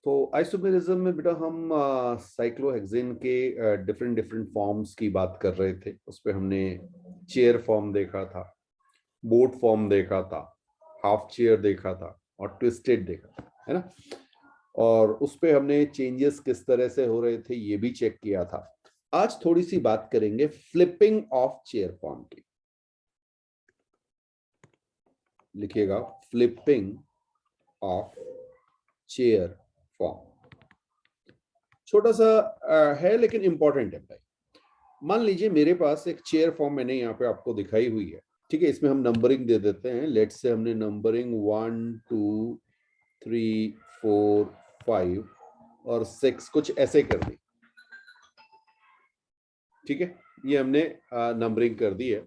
तो आइसोमेरिज्म में बेटा हम साइक्लोहेक्सेन के डिफरेंट डिफरेंट फॉर्म्स की बात कर रहे थे। उस पे हमने चेयर फॉर्म देखा था, बोट फॉर्म देखा था, हाफ चेयर देखा था और ट्विस्टेड देखा था, है ना। और उस पे हमने चेंजेस किस तरह से हो रहे थे ये भी चेक किया था। आज थोड़ी सी बात करेंगे फ्लिपिंग ऑफ चेयर फॉर्म की। लिखिएगा, फ्लिपिंग ऑफ चेयर फॉर्म। छोटा सा है लेकिन इंपॉर्टेंट है भाई। मान लीजिए मेरे पास एक चेयर फॉर्म मैंने यहाँ पे आपको दिखाई हुई है, ठीक है। इसमें हम नंबरिंग दे देते हैं। लेट से हमने नंबरिंग 1 2 3 4 5 और 6 कुछ ऐसे कर दी, ठीक है। ये हमने नंबरिंग कर दी है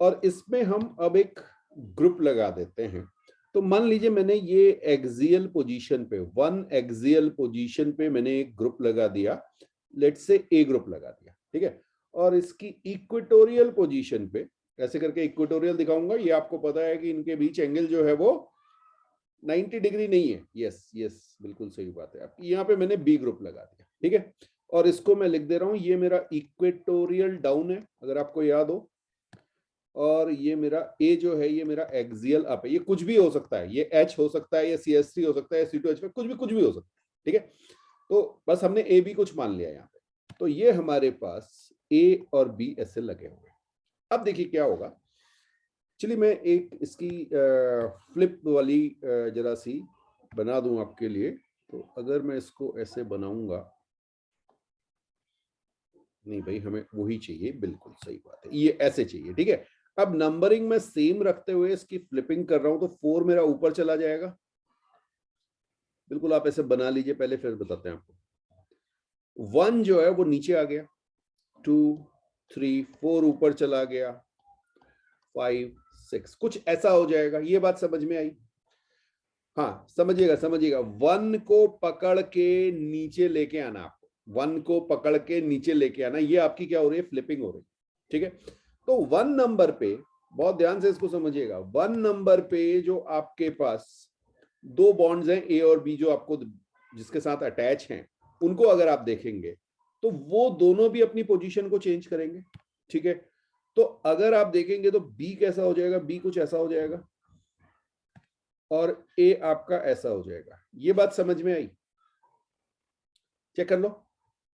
और इसमें हम अब एक ग्रुप लगा देते हैं। तो मान लीजिए मैंने ये एक्सियल पोजीशन पे, वन एक्सियल पोजीशन पे मैंने एक ग्रुप लगा दिया। लेट से ए ग्रुप लगा दिया, ठीक है। और इसकी इक्वेटोरियल पोजीशन पे ऐसे करके इक्वेटोरियल दिखाऊंगा। ये आपको पता है कि इनके बीच एंगल जो है वो 90 डिग्री नहीं है। यस यस, बिल्कुल सही बात है आपकी। यहाँ पे मैंने बी ग्रुप लगा दिया, ठीक है। और इसको मैं लिख दे रहा हूं, ये मेरा इक्वेटोरियल डाउन है अगर आपको याद हो, और ये मेरा ए जो है ये मेरा एक्सियल अप है। ये कुछ भी हो सकता है, ये एच हो सकता है, ये CH3 हो सकता है, C2H, कुछ भी हो सकता है, ठीक है। तो बस हमने ए बी कुछ मान लिया यहाँ पे। तो ये हमारे पास ए और बी ऐसे लगे हुए। अब देखिए क्या होगा। चलिए मैं एक इसकी फ्लिप वाली जरा सी बना दूं आपके लिए। तो अगर मैं इसको ऐसे बनाऊंगा, नहीं भाई हमें वही चाहिए, बिल्कुल सही बात है, ये ऐसे चाहिए, ठीक है। अब नंबरिंग में सेम रखते हुए इसकी फ्लिपिंग कर रहा हूं तो 4 मेरा ऊपर चला जाएगा। बिल्कुल आप ऐसे बना लीजिए पहले, फिर बताते हैं आपको। 1 जो है वो नीचे आ गया, 2 3 4 ऊपर चला गया, 5 6 कुछ ऐसा हो जाएगा। ये बात समझ में आई? हाँ समझिएगा समझिएगा, 1 को पकड़ के नीचे लेके आना आपको, 1 को पकड़ के नीचे लेके आना। ये आपकी क्या हो रही है? फ्लिपिंग हो रही है, ठीक है। तो 1 नंबर पे बहुत ध्यान से इसको समझिएगा। 1 नंबर पे जो आपके पास दो बॉन्ड्स हैं ए और बी, जो आपको जिसके साथ अटैच हैं, उनको अगर आप देखेंगे तो वो दोनों भी अपनी पोजीशन को चेंज करेंगे, ठीक है। तो अगर आप देखेंगे तो बी कैसा हो जाएगा? बी कुछ ऐसा हो जाएगा और ए आपका ऐसा हो जाएगा। ये बात समझ में आई? चेक कर लो।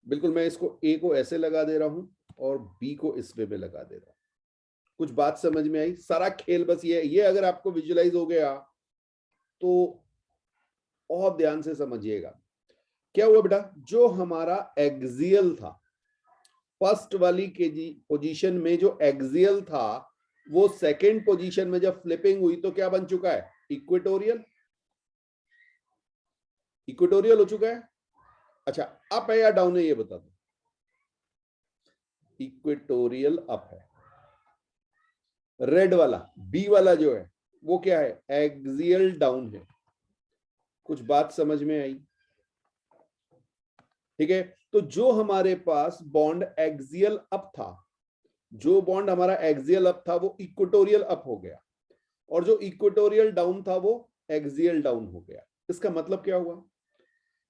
बिल्कुल मैं इसको ए को ऐसे लगा दे रहा हूं और बी को इस वे में लगा दे रहा हूं। कुछ बात समझ में आई? सारा खेल बस ये अगर आपको विजुअलाइज हो गया तो बहुत ध्यान से समझिएगा। क्या हुआ बेटा? जो हमारा एक्सियल था, फर्स्ट वाली केजी पोजीशन में जो एक्सियल था, वो सेकंड पोजीशन में जब फ्लिपिंग हुई तो क्या बन चुका है? इक्वेटोरियल। इक्वेटोरियल हो चुका है। अच्छा, अप है या डाउन है ये बता दो। इक्वेटोरियल अप है। रेड वाला बी वाला जो है वो क्या है? एक्सियल डाउन है। कुछ बात समझ में आई? ठीक है। तो जो हमारे पास बॉन्ड एक्सियल अप था, जो बॉन्ड हमारा एक्सियल अप था वो इक्वेटोरियल अप हो गया, और जो इक्वेटोरियल डाउन था वो एक्सियल डाउन हो गया। इसका मतलब क्या हुआ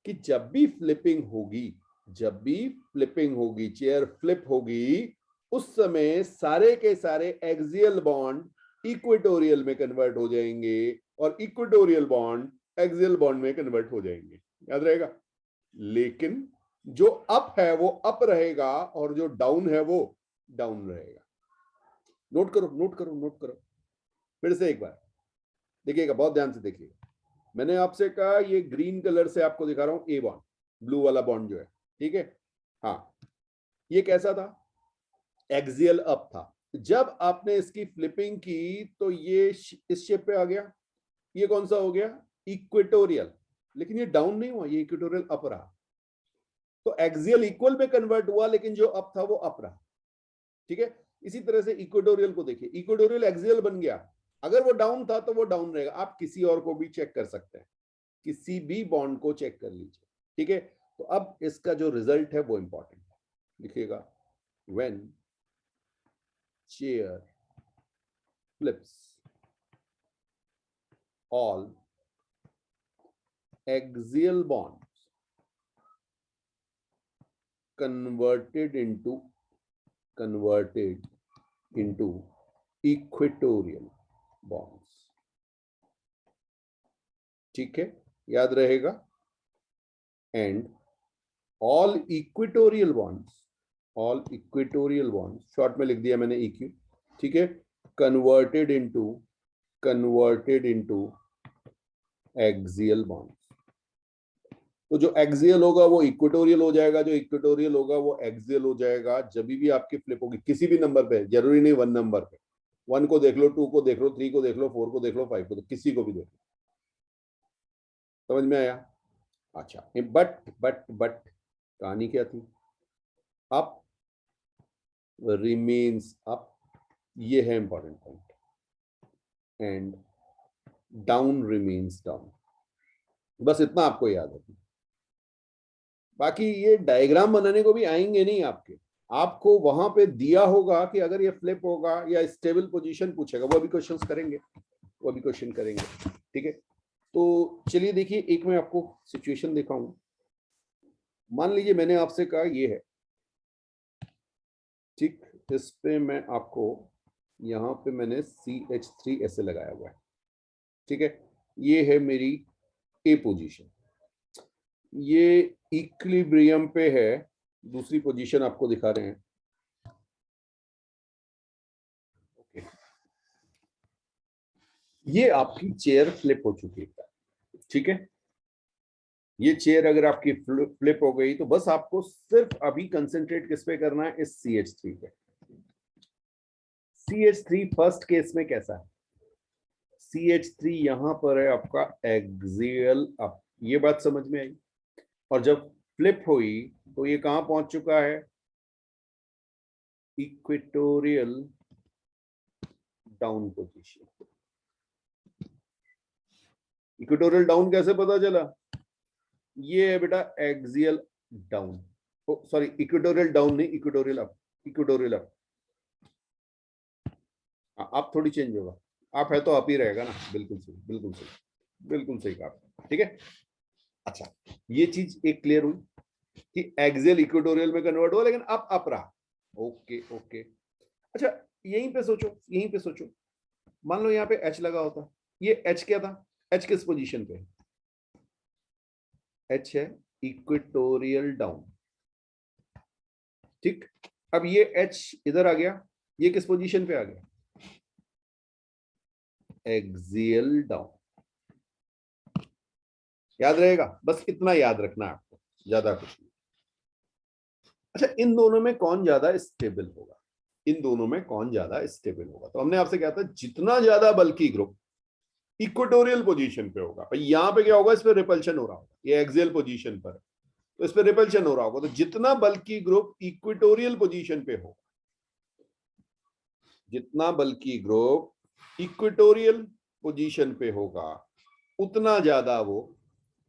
कि जब भी फ्लिपिंग होगी, जब भी फ्लिपिंग होगी, चेयर फ्लिप होगी, उस समय सारे के सारे एक्सियल बॉन्ड इक्वेटोरियल में कन्वर्ट हो जाएंगे और इक्वेटोरियल बॉन्ड एक्सियल बॉन्ड में कन्वर्ट हो जाएंगे। याद रहेगा? लेकिन जो अप है वो अप रहेगा और जो डाउन है वो डाउन रहेगा। नोट करो नोट करो नोट करो। फिर से एक बार देखिएगा, बहुत ध्यान से देखिएगा। मैंने आपसे कहा ये ग्रीन कलर से आपको दिखा रहा हूं ए बॉन्ड, ब्लू वाला बॉन्ड जो है, ठीक है। हाँ, ये कैसा था? एक्सियल अप था। जब आपने इसकी फ्लिपिंग की तो ये इस शेप पे आ गया। ये कौन सा हो गया? इक्वेटोरियल। लेकिन ये डाउन नहीं हुआ, ये इक्वेटोरियल अप रहा। तो एक्सियल इक्वल में कन्वर्ट हुआ लेकिन जो अप था वो अप रहा, ठीक है। इसी तरह से इक्वेटोरियल को देखिए, इक्वेटोरियल एक्सियल बन गया। अगर वो डाउन था तो वो डाउन रहेगा। आप किसी और को भी चेक कर सकते हैं, किसी भी बॉन्ड को चेक कर लीजिए, ठीक है। तो अब इसका जो रिजल्ट है वो इंपॉर्टेंट है। लिखिएगा, when chair flips all axial bonds converted into equatorial bonds. ठीक है, याद रहेगा। And all equatorial bonds short में लिख दिया मैंने EQ, ठीक है, कन्वर्टेड इनटू एक्सियल बॉन्ड्स। तो जो एक्सियल होगा वो इक्वेटोरियल हो जाएगा, जो इक्वेटोरियल होगा वो एक्सियल हो जाएगा। जब भी आपकी फ्लिप होगी किसी भी नंबर पे, जरूरी नहीं 1 नंबर पे, 1 को देख लो, 2 को देख लो, 3 को देख लो, 4 को देख लो, 5 को, किसी को भी देख लो। समझ में आया? अच्छा, बट कहानी क्या थी? अप रिमेन्स अप, ये है important point, and down remains down. बस इतना आपको याद रखना। बाकी ये डायग्राम बनाने को भी आएंगे नहीं आपको वहां पे दिया होगा कि अगर ये फ्लिप होगा या स्टेबल पोजीशन पूछेगा, वो भी क्वेश्चंस करेंगे, ठीक है। तो चलिए देखिए, एक मैं आपको सिचुएशन दिखाऊं। मान लीजिए मैंने आपसे कहा ये है, ठीक, इस पे मैं आपको यहाँ पे मैंने CH3 ऐसे लगाया हुआ है, ठीक है। ये है मेरी ए पोजीशन, ये इक्विलिब्रियम पे है। दूसरी पोजीशन आपको दिखा रहे हैं, ओके। ये आपकी चेयर फ्लिप हो चुकी है, ठीक है। ये चेयर अगर आपकी फ्लिप हो गई तो बस आपको सिर्फ अभी कंसेंट्रेट किस पे करना है, इस CH3 पे। CH3 फर्स्ट केस में कैसा है? CH3 यहां पर है आपका एक्सियल अप, ये बात समझ में आई। और जब फ्लिप हुई तो ये कहां पहुंच चुका है? Equatorial down position. Equatorial down कैसे पता चला? ये है बेटा axial down, sorry equatorial down नहीं, इक्वेटोरियल अप, इक्वेटोरियल अप। आप थोड़ी चेंज होगा, आप है तो आप ही रहेगा ना, बिल्कुल सही, बिल्कुल सही, बिल्कुल सही कहा, ठीक है। अच्छा, ये चीज एक क्लियर हुई कि एक्सियल इक्वेटोरियल में कन्वर्ट हुआ, लेकिन अप रहा, ओके ओके। अच्छा, यहीं पे सोचो, मान लो यहाँ पे H लगा होता, ये H क्या था? H किस पोजीशन पे? H है इक्वेटोरियल डाउन, ठीक। अब ये H इधर आ गया, ये किस पोजीशन पे आ गया? Axial down. याद रहेगा, बस इतना याद रखना है आपको, ज्यादा कुछ नहीं। अच्छा, इन दोनों में कौन ज्यादा स्टेबल होगा? तो हमने आपसे कहा था जितना ज्यादा बल्कि ग्रुप इक्वेटोरियल पोजीशन पे होगा, भाई यहां पे क्या होगा, इस पे रिपल्शन हो रहा होगा, ये एक्सियल पोजीशन पर, तो इस पे रिपल्शन हो रहा होगा। तो जितना बल्कि ग्रुप इक्वेटोरियल पोजीशन पे हो, जितना बल्कि ग्रुप इक्वेटोरियल पोजीशन पे होगा, उतना ज्यादा वो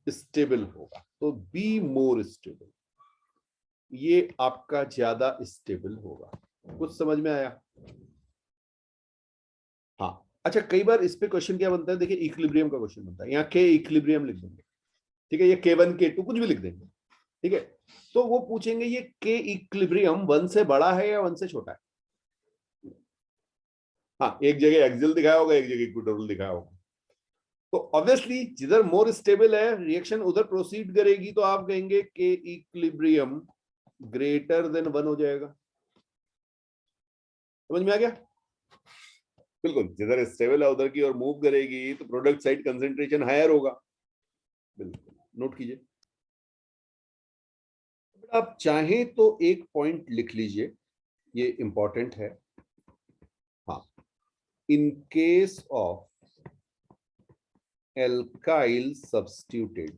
स्टेबल होगा। तो बी मोर स्टेबल, ये आपका ज्यादा स्टेबल होगा। कुछ समझ में आया? हाँ। अच्छा, कई बार इस पे क्वेश्चन क्या बनता है, देखिए इक्विलिब्रियम का क्वेश्चन बनता है, यहाँ के इक्विलिब्रियम लिख देंगे, ठीक है, ये K1 K2 कुछ भी लिख देंगे, ठीक है। तो वो पूछेंगे ये के इक्विलिब्रियम 1 से बड़ा है या 1 से छोटा है? हाँ, एक जगह एक्सियल दिखाया होगा, एक जगह इक्वेटोरियल दिखाया होगा। तो ऑब्वियसली जिधर मोर स्टेबल है रिएक्शन उधर प्रोसीड करेगी, तो आप कहेंगे के इक्विलिब्रियम ग्रेटर देन 1 हो जाएगा। समझ में आ गया? बिल्कुल, जिधर स्टेबल है उधर की और मूव करेगी तो प्रोडक्ट साइड कंसेंट्रेशन हायर होगा। बिल्कुल, नोट कीजिए। आप चाहें तो एक पॉइंट लिख लीजिए, ये इंपॉर्टेंट है। हाँ, in case of alkyl substituted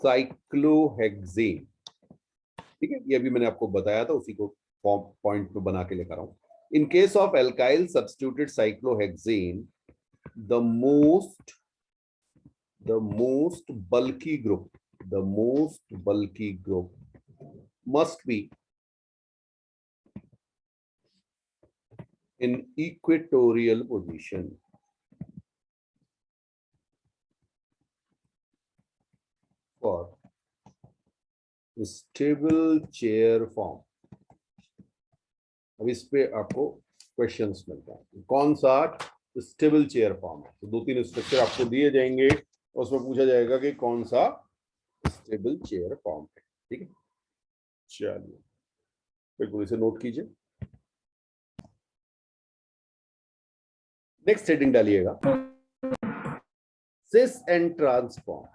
cyclohexane, ठीक है, ये अभी मैंने आपको बताया था, उसी को पॉइंट में बना के लेकर आऊं। In case of alkyl substituted cyclohexane, the most bulky group must be in equatorial position. Stable chair form. अब इस पे आपको क्वेश्चंस मिलता है, कौन सा स्टेबल चेयर फॉर्म है। तो 2-3 स्ट्रक्चर आपको दिए जाएंगे और उसमें पूछा जाएगा कि कौन सा स्टेबल चेयर फॉर्म है। ठीक है, चलिए बिल्कुल इसे नोट कीजिए। नेक्स्ट हेडिंग डालिएगा, cis and transform.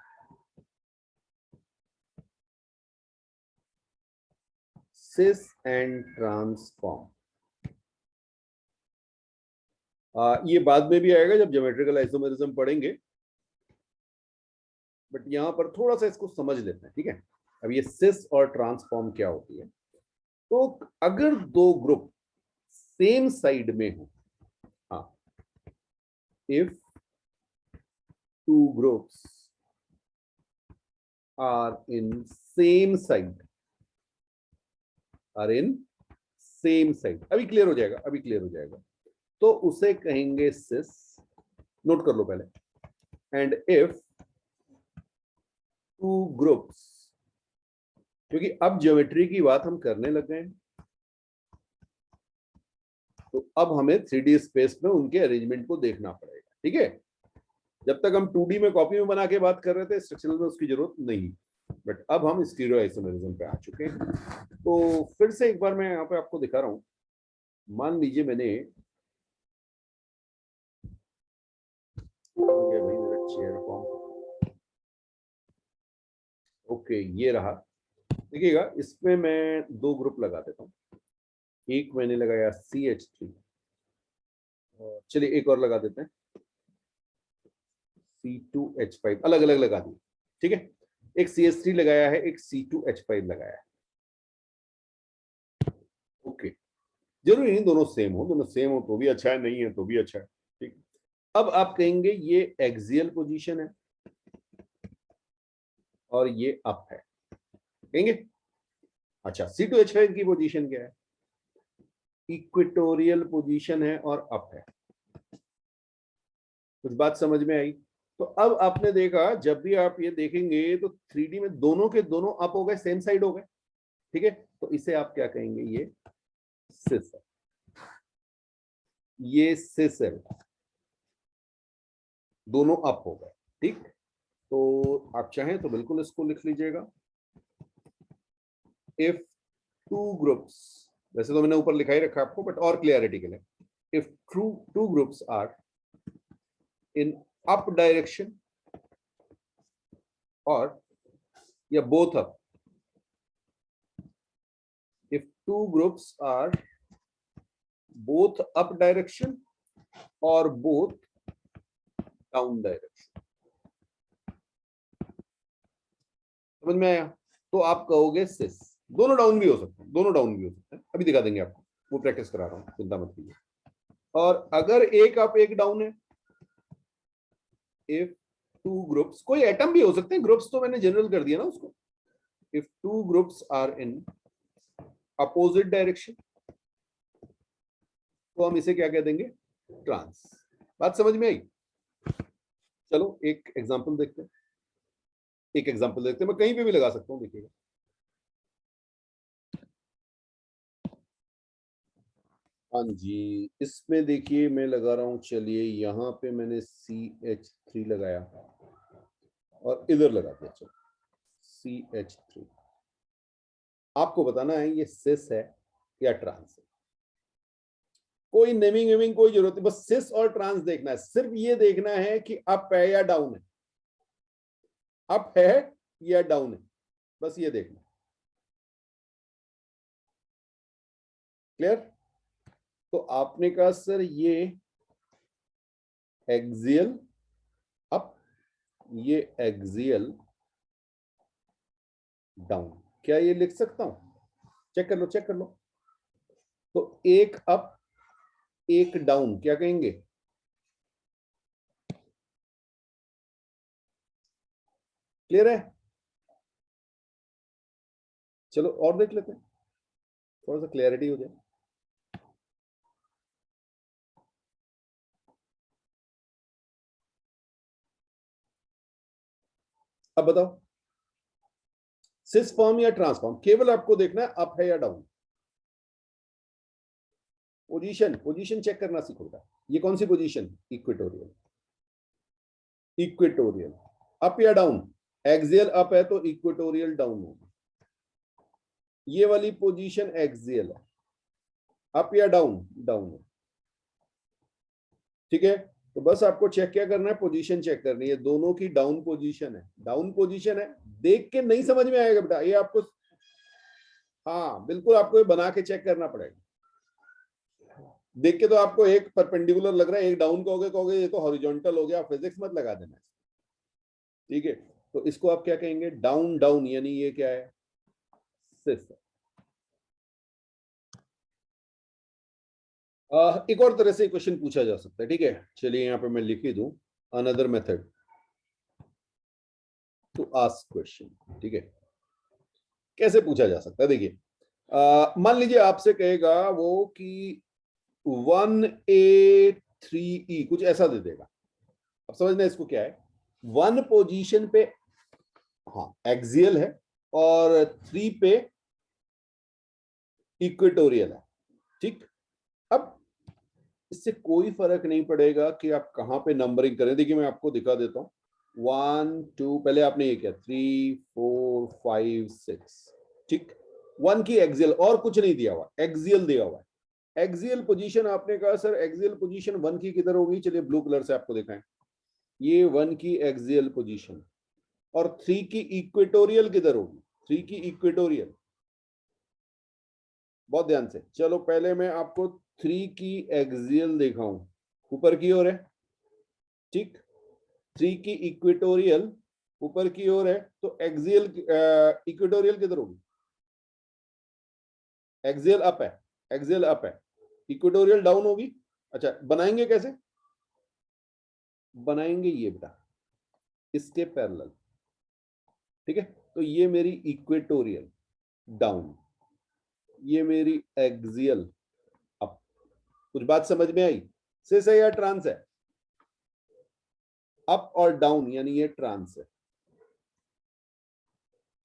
Cis and transform, ये बाद में भी आएगा जब ज्योमेट्रिकल आइसोमेरिज्म पढ़ेंगे, बट यहां पर थोड़ा सा इसको समझ लेते हैं। ठीक है, अब ये सिस और ट्रांसफॉर्म क्या होती है। तो अगर दो ग्रुप सेम साइड में हो, हाँ, if two groups are in same side, are in same side, अभी क्लियर हो जाएगा, अभी क्लियर हो जाएगा। तो उसे कहेंगे सिस, नोट कर लो पहले। एंड इफ टू ग्रुप्स, क्योंकि अब ज्योमेट्री की बात हम करने लग गए हैं, तो अब हमें 3D स्पेस में उनके अरेंजमेंट को देखना पड़ेगा। ठीक है, जब तक हम 2D में कॉपी में बना के बात कर रहे थे, स्ट्रक्चरल में उसकी जरूरत नहीं, बट अब हम स्टीरियो आइसोमेरिज्म पे आ चुके हैं। तो फिर से एक बार मैं यहाँ पे आपको दिखा रहा हूं। मान लीजिए मैंने, भाई मेरा चेयर फॉर्म, ओके ये रहा। देखिएगा, इसमें मैं 2 ग्रुप लगा देता हूँ। एक मैंने लगाया CH3, चलिए एक और लगा देते हैं C2H5, अलग अलग लगा दिए। ठीक है, एक CH3 लगाया है, एक C2H5 लगाया है। ओके, जरूरी नहीं दोनों सेम हो, दोनों सेम हो तो भी अच्छा है, नहीं है तो भी अच्छा है। ठीक, अब आप कहेंगे ये एक्सियल पोजीशन है और ये अप है, कहेंगे। अच्छा, C2H5 की पोजीशन क्या है, इक्वेटोरियल पोजीशन है और अप है। कुछ बात समझ में आई। तो अब आपने देखा, जब भी आप ये देखेंगे तो 3D में दोनों के दोनों अप हो गए, सेम साइड हो गए। ठीक है, तो इसे आप क्या कहेंगे, ये सिस है, ये सिस है, दोनों अप हो गए। ठीक, तो आप चाहें तो बिल्कुल इसको लिख लीजिएगा, इफ टू ग्रुप्स, वैसे तो मैंने ऊपर लिखा ही रखा आपको, बट और क्लियरिटी के लिए, if two groups are in up direction और या both up, if two groups are both up direction or both down direction, समझ में आया। तो आप कहोगे सिस, दोनों डाउन भी हो सकते हैं, दोनों डाउन भी हो सकते हैं, अभी दिखा देंगे आपको, वो प्रैक्टिस करा रहा हूं, चिंता मत कीजिए। और अगर एक अप एक डाउन है, इफ टू ग्रुप्स, कोई एटम भी हो सकते हैं, ग्रुप्स तो मैंने जनरल कर दिया ना उसको, if two groups are in opposite direction, तो हम इसे क्या कह देंगे, ट्रांस। बात समझ में आई। चलो एक एग्जांपल देखते हैं, एक एग्जांपल देखते हैं, मैं कहीं पे भी लगा सकता हूं, देखिएगा। हाँ जी, इसमें देखिए मैं लगा रहा हूं, चलिए यहाँ पे मैंने CH3 लगाया और इधर लगा दिया, चलो CH3। आपको बताना है ये सिस है या ट्रांस है, कोई नेमिंग वेमिंग कोई जरूरत नहीं, बस सिस और ट्रांस देखना है। सिर्फ ये देखना है कि अप है या डाउन है, अप है या डाउन है, बस ये देखना। क्लियर। तो आपने कहा सर ये एक्सियल अप, ये एक्सियल डाउन, क्या ये लिख सकता हूं, चेक कर लो, चेक कर लो। तो एक अप एक डाउन, क्या कहेंगे, क्लियर है। चलो और देख लेते हैं, थोड़ा सा क्लियरिटी हो जाए। अब बताओ, सिस फॉर्म या ट्रांसफॉर्म, केवल आपको देखना है अप है या डाउन। पोजीशन, पोजीशन चेक करना सीखोगा। ये कौन सी पोजीशन? इक्वेटोरियल। इक्वेटोरियल अप या डाउन? एक्सियल अप है तो इक्वेटोरियल डाउन होगा। ये वाली पोजीशन एक्सियल है, अप या डाउन? डाउन है। ठीक है, तो बस आपको चेक क्या करना है? पोजीशन चेक करनी है। दोनों की डाउन पोजीशन है, डाउन पोजीशन है। देख के नहीं समझ में आएगा बेटा, ये आपको, हाँ बिल्कुल आपको ये बना के चेक करना पड़ेगा। देख के तो आपको एक परपेंडिकुलर लग रहा है, एक डाउन कहोगे ये तो हॉरिजॉन्टल हो गया, फिजिक्स मत लगा देना। ठीक है, तो इसको आप क्या कहेंगे? डाउन डाउन, यानी ये क्या है? सिस। एक और तरह से क्वेश्चन पूछा जा सकता है। ठीक है, चलिए यहाँ पे मैं लिख ही दूं, another method to ask question. ठीक है, कैसे पूछा जा सकता है? देखिए, मान लीजिए आपसे कहेगा वो कि 1A3E कुछ ऐसा दे देगा। अब समझना इसको क्या है। 1 पोजीशन पे हाँ एक्सियल है और 3 पे इक्वेटोरियल है। ठीक, अब इससे कोई फर्क नहीं पड़ेगा कि आप कहां पे नंबरिंग करें। देखिए मैं आपको दिखा देता हूं। 1 2, पहले आपने ये किया 3 4 5 6। ठीक, 1 की एक्सियल, और कुछ नहीं दिया हुआ, एक्सियल दिया हुआ है। एक्सियल पोजीशन आपने कहा सर एक्सियल पोजीशन 1 की किधर होगी? चलिए ब्लू कलर से आपको दिखाएं। ये 1 की एक्सियल पोजीशन, और 3 की इक्वेटोरियल किधर होगी? 3 की इक्वेटोरियल, बहुत ध्यान से चलो। पहले मैं आपको 3 की एक्सियल दिखाऊं, ऊपर की ओर है। ठीक, 3 की इक्वेटोरियल ऊपर की ओर है, तो एक्सियल इक्वेटोरियल किधर होगी? एक्सियल अप है, एक्सियल अप है, इक्वेटोरियल डाउन होगी। अच्छा, बनाएंगे कैसे? बनाएंगे ये बेटा, इसके पैरेलल। ठीक है, तो ये मेरी इक्वेटोरियल डाउन, ये मेरी एक्सियल अप। कुछ बात समझ में आई? सिस है या ट्रांस है? अप और डाउन, यानी ये ट्रांस है।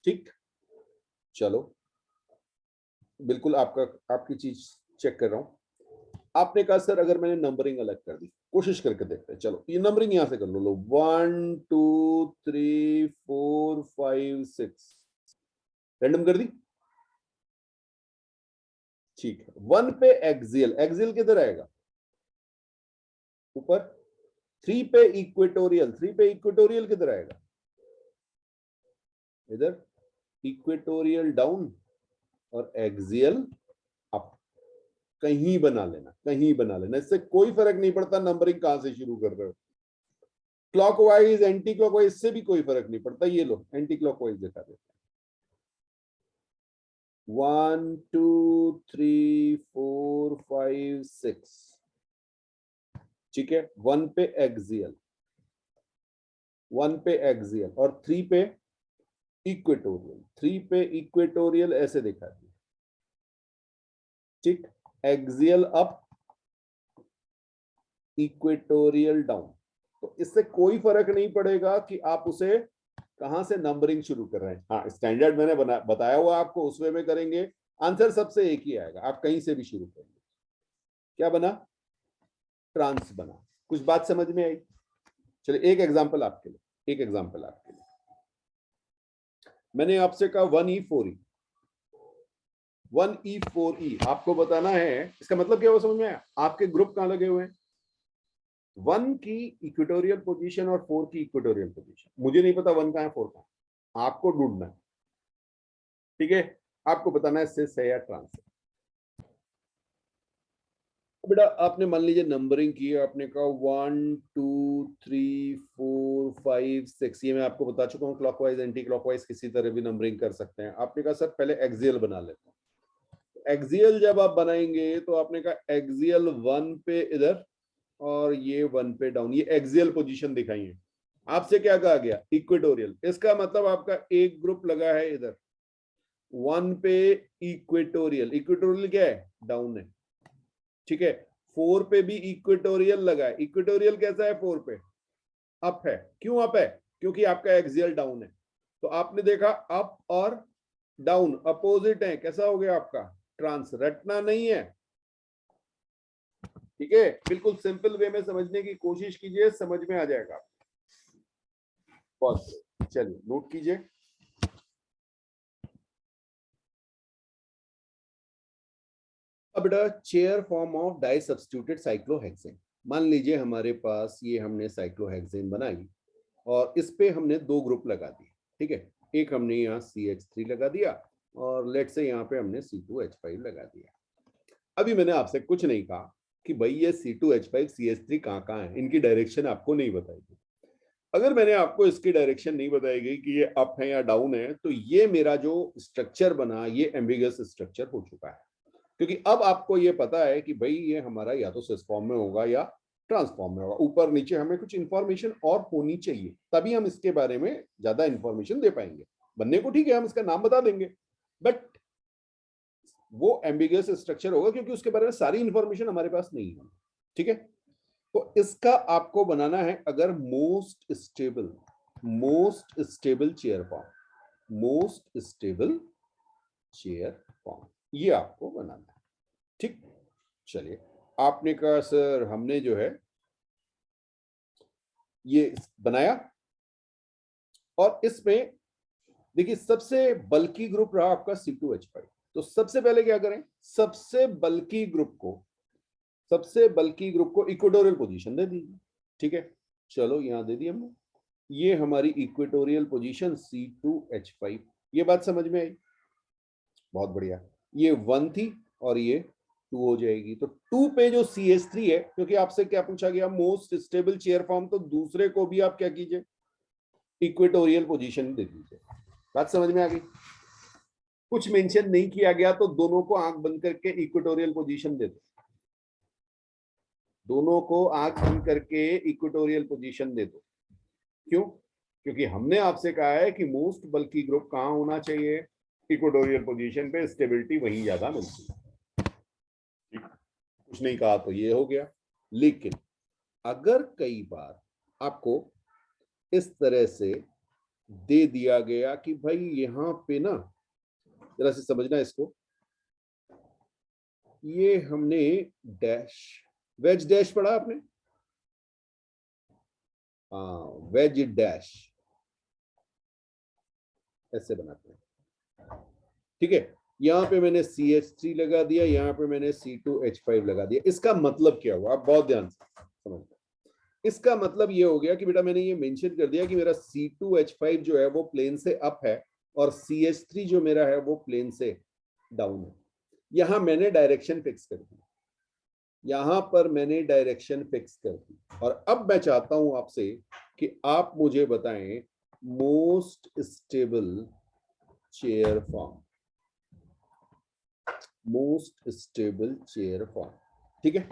ठीक, चलो बिल्कुल आपका, आपकी चीज चेक कर रहा हूं। आपने कहा सर अगर मैंने नंबरिंग अलग कर दी, कोशिश करके देखते हैं। चलो ये नंबरिंग यहां से कर लो 1 2 3 4 5 6 रैंडम कर दी। ठीक है, 1 पे एक्सियल, एक्सियल किधर आएगा? ऊपर। 3 पे इक्वेटोरियल, 3 पे इक्वेटोरियल किधर आएगा? इधर। इक्वेटोरियल डाउन और एक्सियल अप। कहीं बना लेना, कहीं बना लेना, इससे कोई फर्क नहीं पड़ता नंबरिंग कहां से शुरू कर रहे हो। क्लॉकवाइज एंटी क्लॉकवाइज, इससे भी कोई फर्क नहीं पड़ता। ये लो एंटी क्लॉकवाइज दिखा देते हैं। 1 2 3 4 5 6। ठीक है, 1 पे एक्सियल, 1 पे एक्सियल और 3 पे इक्वेटोरियल, 3 पे इक्वेटोरियल ऐसे दिखा दिया। ठीक, एक्सियल अप, इक्वेटोरियल डाउन। तो इससे कोई फर्क नहीं पड़ेगा कि आप उसे कहां से नंबरिंग शुरू कर रहे हैं। हाँ, स्टैंडर्ड मैंने बताया हुआ आपको, उस वे में करेंगे, आंसर सबसे एक ही आएगा, आप कहीं से भी शुरू करेंगे। क्या बना? ट्रांस बना। कुछ बात समझ में आई? चलिए एक एग्जांपल आपके लिए, एक एग्जांपल आपके लिए। मैंने आपसे कहा 1E4E, 1E4E आपको बताना है, इसका मतलब क्या हुआ समझ में आया? आपके ग्रुप कहां लगे हुए हैं? 1 की इक्वेटोरियल पोजीशन और 4 की इक्वेटोरियल पोजीशन। मुझे नहीं पता 1 कहां है 4 कहां है, आपको ढूंढना है। ठीक है, आपको बताना है सिस है या ट्रांस है। बेटा आपने मान लीजिए नंबरिंग की, आपने कहा 1 2 3 4 5 6। ये मैं आपको बता चुका हूँ, क्लॉकवाइज एंटी क्लॉकवाइज किसी तरह भी नंबरिंग कर सकते हैं। आपने कहा सर पहले एक्सियल बना लेते हैं। एक्सियल जब आप बनाएंगे तो आपने कहा एक्सियल 1 पे इधर और ये 1 पे डाउन, ये एक्सियल पोजीशन दिखाई है। आपसे क्या कहा गया? इक्वेटोरियल। इसका मतलब आपका एक ग्रुप लगा है इधर 1 पे इक्वेटोरियल, इक्वेटोरियल क्या है? डाउन है। ठीक है, 4 पे भी इक्वेटोरियल लगा है। इक्वेटोरियल कैसा है? 4 पे अप है। क्यों अप है? क्योंकि आपका एक्सियल डाउन है। तो आपने देखा अप और डाउन अपोजिट है, कैसा हो गया आपका? ट्रांस। रटना नहीं है, ठीक है? बिल्कुल सिंपल वे में समझने की कोशिश कीजिए, समझ में आ जाएगा। बहुत चलिए नोट कीजिए। अब बेटा chair form of di substituted cyclohexane. मान लीजिए हमारे पास ये हमने साइक्लोहेक्सेन बनाई और इस पे हमने दो ग्रुप लगा दिए, ठीक है? एक हमने यहाँ CH3 लगा दिया और लेट से यहाँ पे हमने C2H5 लगा दिया। अभी मैंने आपसे कुछ नहीं कहा कि भाई ये C2H5 CH3 कहाँ है, इनकी डायरेक्शन आपको नहीं बताएगी। अगर मैंने आपको इसकी डायरेक्शन नहीं बताएगी कि ये अप है या डाउन है, तो ये मेरा जो स्ट्रक्चर बना ये एम्बिगस स्ट्रक्चर हो चुका है। क्योंकि अब आपको ये पता है कि भाई ये हमारा या तो सिस फॉर्म में होगा या ट्रांसफॉर्म में होगा। ऊपर नीचे हमें कुछ इंफॉर्मेशन और होनी चाहिए, तभी हम इसके बारे में ज्यादा इंफॉर्मेशन दे पाएंगे। बनने को ठीक है, हम इसका नाम बता देंगे, बट वो एम्बिगस स्ट्रक्चर होगा क्योंकि उसके बारे में सारी इंफॉर्मेशन हमारे पास नहीं है, ठीक है? तो इसका आपको बनाना है अगर most stable chair form, most stable chair form, ये आपको बनाना है, ठीक? चलिए, आपने कहा सर हमने जो है ये बनाया और इसमें देखिए सबसे बल्की ग्रुप रहा आपका C2H5। तो सबसे पहले क्या करें, सबसे बल्की ग्रुप को इक्वेटोरियल पोजीशन दे दीजिए, ठीक है? चलो यहां दे दी हमने, ये हमारी इक्वेटोरियल पोजीशन C2H5। ये बात समझ में आई? बहुत बढ़िया। ये 1 थी और ये 2 हो जाएगी। तो 2 पे जो CH3 है, क्योंकि आपसे क्या पूछा गया, मोस्ट स्टेबल चेयर फॉर्म, तो दूसरे को भी आप क्या कीजिए, इक्वेटोरियल पोजीशन दे दीजिए। बात समझ में आ गई? कुछ मेंशन नहीं किया गया तो दोनों को आंख बंद करके इक्वेटोरियल पोजीशन दे दो, दोनों को आंख बंद करके इक्वेटोरियल पोजीशन दे दो। क्यों? क्योंकि हमने आपसे कहा है कि मोस्ट बल्की ग्रुप कहां होना चाहिए, इक्वेटोरियल पोजीशन पे, स्टेबिलिटी वहीं ज्यादा मिलती है। कुछ नहीं कहा तो ये हो गया। लेकिन अगर कई बार आपको इस तरह से दे दिया गया कि भाई यहां पे ना, जरा से समझना इसको, ये हमने डैश, वेज डैश पढ़ा आपने? हाँ, वेज डैश ऐसे बनाते हैं, ठीक है? यहां पे मैंने CH3 लगा दिया, यहां पे मैंने C2H5 लगा दिया। इसका मतलब क्या हुआ, आप बहुत ध्यान से समझना। इसका मतलब ये हो गया कि बेटा मैंने ये मेंशन कर दिया कि मेरा C2H5 जो है वो प्लेन से अप है और CH3 जो मेरा है वो प्लेन से डाउन है। यहां मैंने डायरेक्शन फिक्स कर दी, यहां पर मैंने डायरेक्शन फिक्स कर दी। और अब मैं चाहता हूं आपसे कि आप मुझे बताएं most stable chair form, most stable chair form, ठीक है?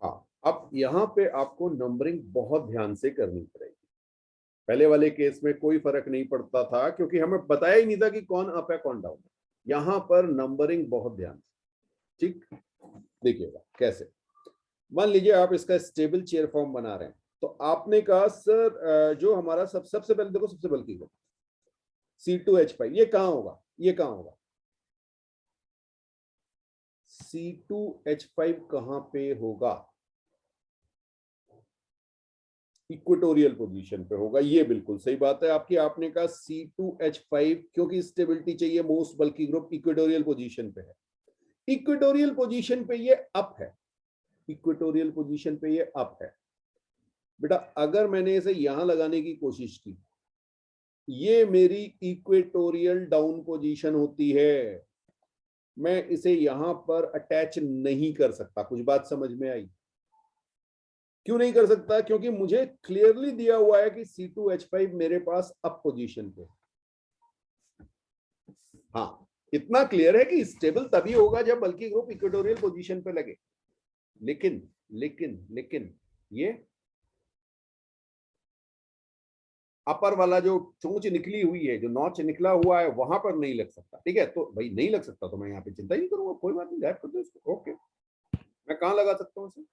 हाँ, अब यहां पे आपको नंबरिंग बहुत ध्यान से करनी पड़ेगी। पहले वाले केस में कोई फर्क नहीं पड़ता था क्योंकि हमें बताया ही नहीं था कि कौन अप है कौन डाउन है। यहां पर नंबरिंग बहुत ध्यान से, ठीक? देखिएगा कैसे। मान लीजिए आप इसका स्टेबल चेयर फॉर्म बना रहे हैं, तो आपने कहा सर जो हमारा सबसे पहले देखो, सबसे बल्कि C2H5 ये कहां होगा, ये कहां होगा? C2H5 कहां पे होगा? इक्वेटोरियल पोजीशन पे होगा। ये बिल्कुल सही बात है आपकी। आपने कहा C2H5 क्योंकि स्टेबिलिटी चाहिए, मोस्ट बल्की ग्रुप इक्वेटोरियल पोजीशन पे है। इक्वेटोरियल पोजीशन पे ये अप है, इक्वेटोरियल पोजीशन पे ये अप है। बेटा अगर मैंने इसे यहां लगाने की कोशिश की, ये मेरी इक्वेटोरियल डाउन पोजीशन होती है, मैं इसे यहां पर अटैच नहीं कर सकता। कुछ बात समझ में आई? क्यों नहीं कर सकता? क्योंकि मुझे क्लियरली दिया हुआ है कि C2H5 मेरे पास अप पोजीशन पे। हाँ, इतना क्लियर है कि स्टेबल तभी होगा जब बल्कि ग्रुप इक्वेटोरियल पोजीशन पे लगे। लेकिन लेकिन लेकिन ये अपर वाला जो चोंच निकली हुई है, जो नॉच निकला हुआ है, वहां पर नहीं लग सकता, ठीक है? तो भाई नहीं लग सकता तो मैं यहाँ पे चिंता ही नहीं करूंगा, कोई बात नहीं, गायब कर दो इसको। ओके, मैं कहाँ लगा सकता हूँ इसे?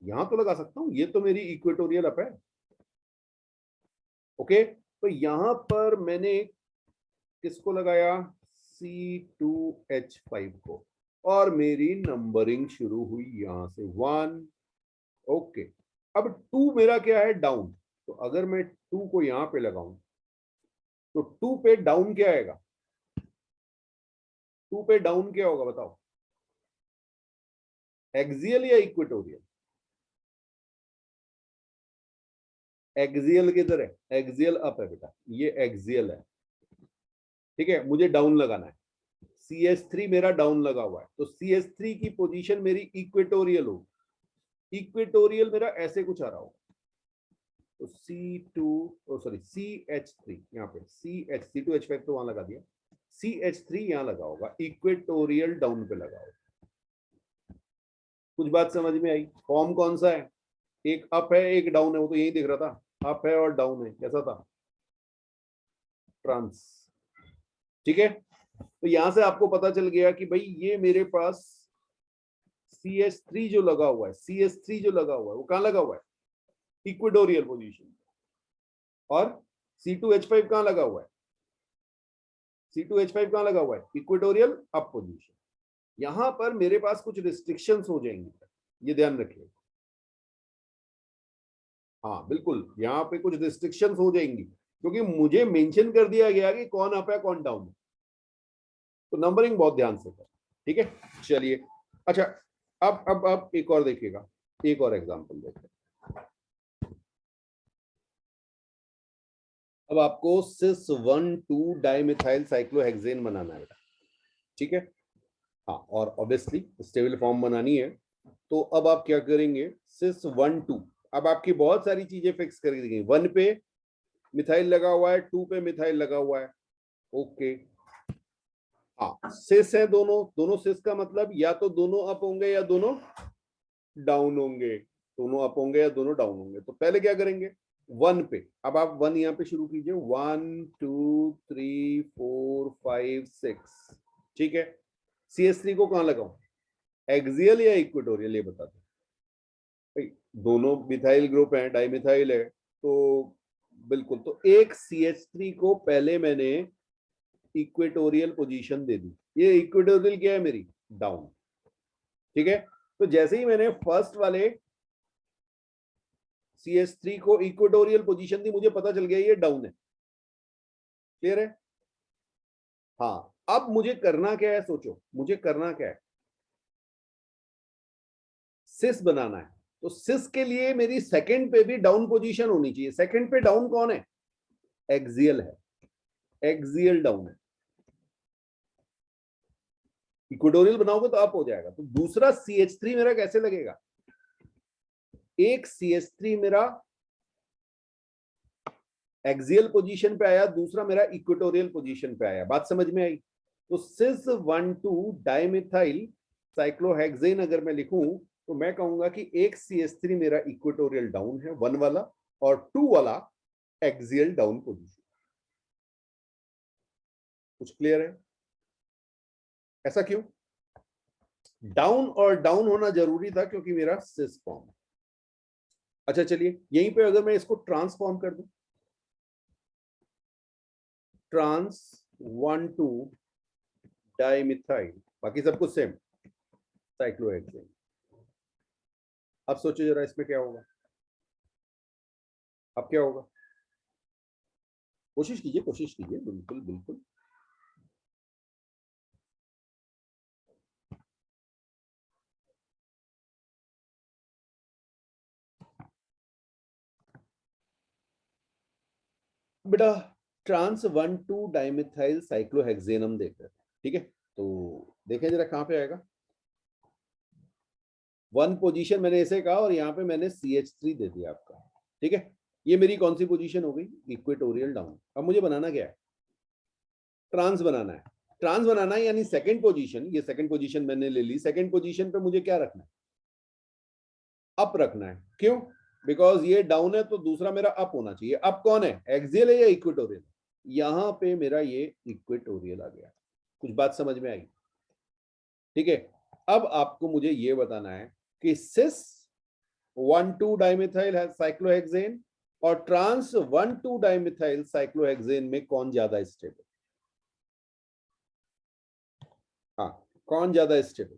यहाँ तो लगा सकता हूँ, ये तो मेरी इक्वेटोरियल अप है। ओके, तो यहां पर मैंने किसको लगाया, C2H5 को, और मेरी नंबरिंग शुरू हुई यहां से 1। ओके, अब 2 मेरा क्या है, डाउन। तो अगर मैं 2 को यहां पे लगाऊं तो 2 पे डाउन क्या आएगा, 2 पे डाउन क्या होगा बताओ, एक्सियल या इक्वेटोरियल? एक्सियल किधर है, एक्सियल अप है बेटा, ये एक्सियल है। ठीक है, मुझे डाउन लगाना है, CS3 मेरा डाउन लगा हुआ है, तो CS3 की पोजीशन मेरी इक्वेटोरियल होगी। इक्वेटोरियल मेरा ऐसे कुछ आ रहा होगा, तो CH3, यहाँ पे C2H5 तो वहां लगा दिया, CH3 यहाँ लगा होगा, इक्वेटोरियल डाउन पे लगा होगा। कुछ बात समझ में आई? फॉर्म कौन सा है, एक अप है एक डाउन है, वो तो यही दिख रहा था, अप है और डाउन है, कैसा था, ट्रांस। ठीक है, तो यहां से आपको पता चल गया कि भाई ये मेरे पास CS3 जो लगा हुआ है, CS3 जो लगा हुआ है वो कहां लगा हुआ है, इक्वेटोरियल पोजीशन। और C2H5 कहां लगा हुआ है, C2H5 कहां लगा हुआ है, इक्वेटोरियल अप पोजीशन। यहां पर मेरे पास कुछ रिस्ट्रिक्शंस हो जाएंगी, ये ध्यान रखिए। हाँ बिल्कुल, यहाँ पे कुछ रिस्ट्रिक्शंस हो जाएंगी, क्योंकि मुझे मेंशन कर दिया गया कि कौन अप है कौन डाउन है। तो नंबरिंग बहुत ध्यान से कर, ठीक है। चलिए, अच्छा, अब एक और देखिएगा, एक और एग्जांपल देखते हैं। अब आपको सिस 1,2 डाइमिथाइल साइक्लोहेक्सेन बनाना है, ठीक है। हाँ, और ऑब्वियसली स्टेबल फॉर्म बनानी है। तो अब आप क्या करेंगे, सिस 1,2, अब आपकी बहुत सारी चीजें फिक्स कर दी गई। 1 पे मिथाइल लगा हुआ है, 2 पे मिथाइल लगा हुआ है, ओके। हाँ, सिस है, दोनों दोनों सिस का मतलब या तो दोनों अप होंगे या दोनों डाउन होंगे, दोनों अप होंगे या दोनों डाउन होंगे। तो पहले क्या करेंगे, 1 पे, अब आप 1 यहाँ पे शुरू कीजिए, 1 2 3 4 5 6, ठीक है। CS3 को कहां लगाऊं, एक्सियल या इक्वेटोरियल, ये बता दो भाई। दोनों मिथाइल ग्रुप है, डाइमिथाइल है, तो बिल्कुल, तो एक CH3 को पहले मैंने इक्वेटोरियल पोजीशन दे दी। ये इक्वेटोरियल क्या है मेरी, डाउन, ठीक है। तो जैसे ही मैंने फर्स्ट वाले CS3 को इक्वेटोरियल पोजीशन दी, मुझे पता चल गया ये डाउन है, क्लियर है। हाँ, अब मुझे करना क्या है, सोचो मुझे करना क्या है, सिस बनाना है। तो सिस के लिए मेरी सेकंड पे भी डाउन पोजीशन होनी चाहिए। सेकंड पे डाउन कौन है, एक्सियल है, एक्सियल डाउन है। इक्वेटोरियल बनाओगे तो अप हो जाएगा। तो दूसरा CH3 मेरा कैसे लगेगा, एक CH3 मेरा एक्सियल पोजीशन पे आया, दूसरा मेरा इक्वेटोरियल पोजीशन पे आया। बात समझ में आई? तो सिस 1,2 डाइमिथाइल साइक्लोहेक्सेन अगर मैं लिखूं तो मैं कहूंगा कि एक CH3 मेरा इक्वेटोरियल डाउन है, 1 वाला, और 2 वाला एक्सियल डाउन पोजीशन। कुछ क्लियर है? ऐसा क्यों, डाउन और डाउन होना जरूरी था क्योंकि मेरा सिस फॉर्म है। अच्छा चलिए, यहीं पे अगर मैं इसको ट्रांसफॉर्म कर दूं, ट्रांस 1,2 डाइमिथाइल, बाकी सब कुछ सेम, साइक्लोहेक्सेन। अब सोचो जरा इसमें क्या होगा, अब क्या होगा, कोशिश कीजिए, कोशिश कीजिए, बिल्कुल बिल्कुल। बेटा, ट्रांस 1,2 डाइमिथाइल साइक्लोहेक्सेन हम देख रहे हैं, ठीक है। तो देखें जरा कहां पे आएगा, 1 पोजीशन मैंने ऐसे कहा और यहाँ पे मैंने CH3 दे दिया आपका, ठीक है। ये मेरी कौन सी पोजीशन हो गई, इक्वेटोरियल डाउन। अब मुझे बनाना क्या है, ट्रांस बनाना है। ट्रांस बनाना है यानी सेकंड पोजीशन, ये सेकंड पोजीशन मैंने ले ली। सेकंड पोजीशन पे मुझे क्या रखना है, अप रखना है। क्यों, बिकॉज ये डाउन है तो दूसरा मेरा अप होना चाहिए। अप कौन है, एक्सियल है या इक्वेटोरियल? यहां पे मेरा ये इक्वेटोरियल आ गया। कुछ बात समझ में आई? ठीक है, अब आपको मुझे ये बताना है कि सिस 1,2 डाइमिथाइल साइक्लोहेक्सेन और ट्रांस 1,2 डाइमिथाइल साइक्लोहेक्सेन में कौन ज्यादा स्टेबल? हाँ, कौन ज्यादा स्टेबल?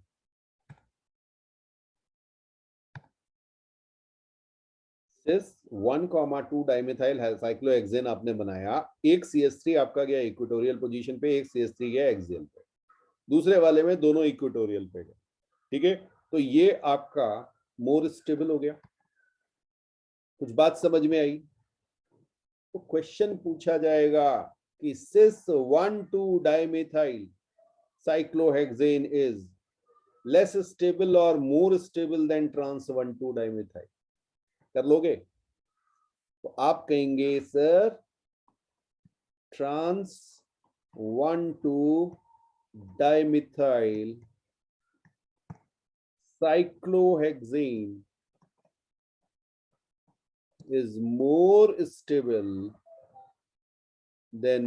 सिस 1,2 डाइमिथाइल साइक्लोहेक्सेन आपने बनाया, एक CH3 आपका गया इक्वेटोरियल पोजीशन पे, एक CH3 गया एक्सियल पे, दूसरे वाले में दोनों इक्वेटोरियल पे गए, ठीक है? तो ये आपका मोर स्टेबल हो गया। कुछ बात समझ में आई? तो क्वेश्चन पूछा जाएगा कि cis 1,2 dimethyl cyclohexane is less stable और more stable than trans 1,2 dimethyl. कर लोगे? तो आप कहेंगे sir trans 1,2 dimethyl cyclohexane is more stable than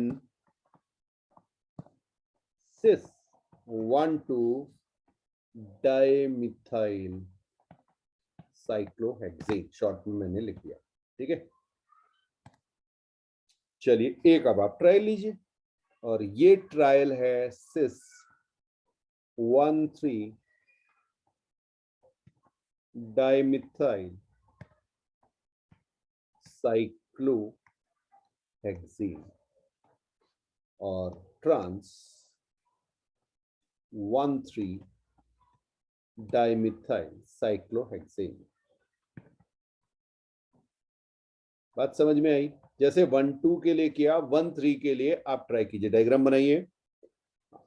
cis 1,2 dimethyl cyclohexane, short में मैंने लिख दिया, ठीक है? चलिए एक अब आप ट्रायल लीजिए, और ये ट्रायल है सिस 1,3 डाइमिथाइल साइक्लोहेक्सेन और ट्रांस 1,3 डाइमिथाइल साइक्लोहेक्सेन। बात समझ में आई? जैसे 1,2 के लिए किया, 1,3 के लिए आप ट्राई कीजिए, डायग्राम बनाइए,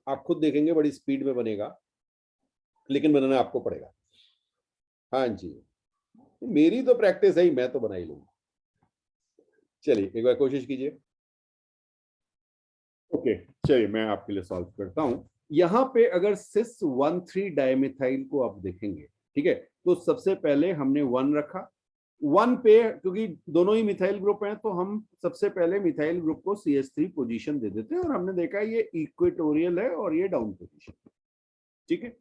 आप खुद देखेंगे बड़ी स्पीड में बनेगा, लेकिन बनाना आपको पड़ेगा। हाँ जी, मेरी तो प्रैक्टिस है ही, मैं तो बना ही लूंगा। चलिए एक बार कोशिश कीजिए। ओके, चलिए मैं आपके लिए सॉल्व करता हूं। यहां पे अगर सिस 1,3 डाइमिथाइल को आप देखेंगे, ठीक है, तो सबसे पहले हमने 1 रखा, 1 पे क्योंकि दोनों ही मिथाइल ग्रुप हैं, तो हम सबसे पहले मिथाइल ग्रुप को CH3 पोजीशन दे देते हैं, और हमने देखा ये इक्वेटोरियल है और ये डाउन पोजीशन, ठीक है?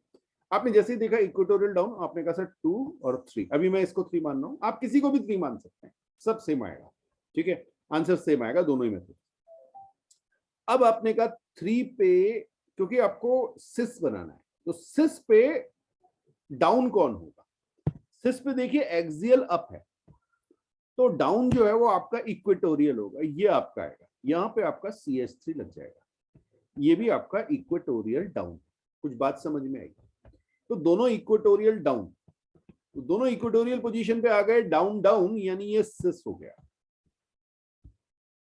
आपने जैसे ही देखा इक्वेटोरियल डाउन, आपने कहा सर 2 और 3, अभी मैं इसको 3 मान रहा हूं, आप किसी को भी 3 मान सकते हैं, सब सेम आएगा, ठीक है? आंसर सेम आएगा दोनों ही में से। अब आपने कहा 3 पे, क्योंकि आपको सिस बनाना है, तो सिस पे डाउन कौन होगा? सिस पे देखिए एक्सियल अप है, तो डाउन जो है वो आपका इक्वेटोरियल होगा, ये आपका आएगा, यहां पे आपका CH3 लग जाएगा, ये भी आपका इक्वेटोरियल डाउन। कुछ बात समझ में आई? तो दोनों इक्वेटोरियल डाउन, तो दोनों इक्वेटोरियल पोजीशन पे आ गए, डाउन डाउन, यानी ये सिस हो गया।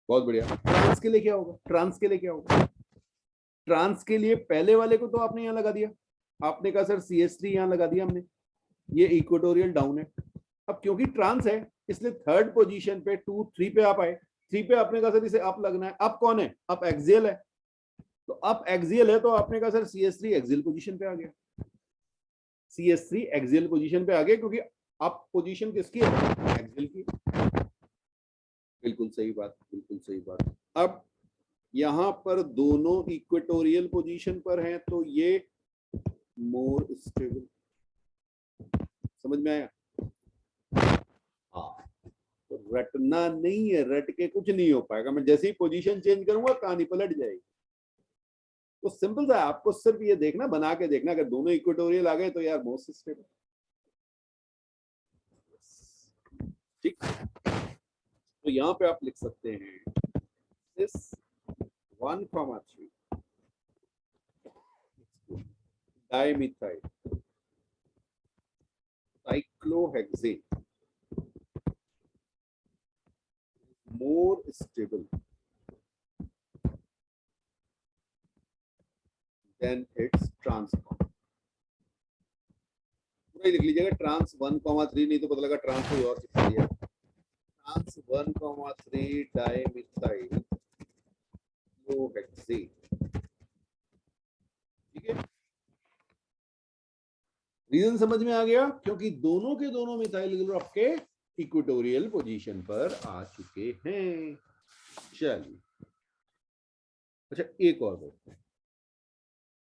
बहुत बढ़िया। ट्रांस के लिए क्या होगा? ट्रांस के लिए क्या होगा? ट्रांस के लिए पहले वाले को तो आपने यहां लगा दिया, आपने कहा सर CH3 यहां लगा दिया हमने, ये इक्वेटोरियल डाउन है। अब क्योंकि ट्रांस है, इसलिए थर्ड पोजीशन पे 2, 3 पे आप आए, 3 पे आपने कहा सर इसे अप लगना है, अप कौन है? अप एक्सियल है, तो अप एक्सियल है, तो आपने कहा सर CH3 एक्सियल पोजीशन पे आ गया, CH3 एक्सियल पोजीशन पे आ गया, क्योंकि अप पोजीशन किसकी है? एक्सियल की। बिल्कुल सही बात, बिल्कुल सही बात। अब यहां पर दोनों इक्वेटोरियल पोजीशन पर हैं, तो ये मोर स्टेबल, समझ में आया? हाँ, तो रटना नहीं है, रट के कुछ नहीं हो पाएगा, मैं जैसे ही पोजीशन चेंज करूंगा कहानी पलट जाएगी। तो सिंपल सा, आपको सिर्फ ये देखना, बना के देखना, अगर दोनों इक्वेटोरियल आ गए तो यार मोस्ट स्टेबल, ठीक। तो यहां पे आप लिख सकते हैं this 1,3 dimethyl cyclohexane more stable than its transform। पूरा ही लिख लीजिएगा, ट्रांस 1,3, नहीं तो पता लगा ट्रांस कोई और चिपका दिया। ट्रांस 1,3 डाइमिथाइल साइक्लोहेक्सेन, ठीक है? रीजन समझ में आ गया? क्योंकि दोनों के दोनों मिथाइल ग्रुप आपके इक्वेटोरियल पोजीशन पर आ चुके हैं। चलिए, अच्छा एक और देखते हैं,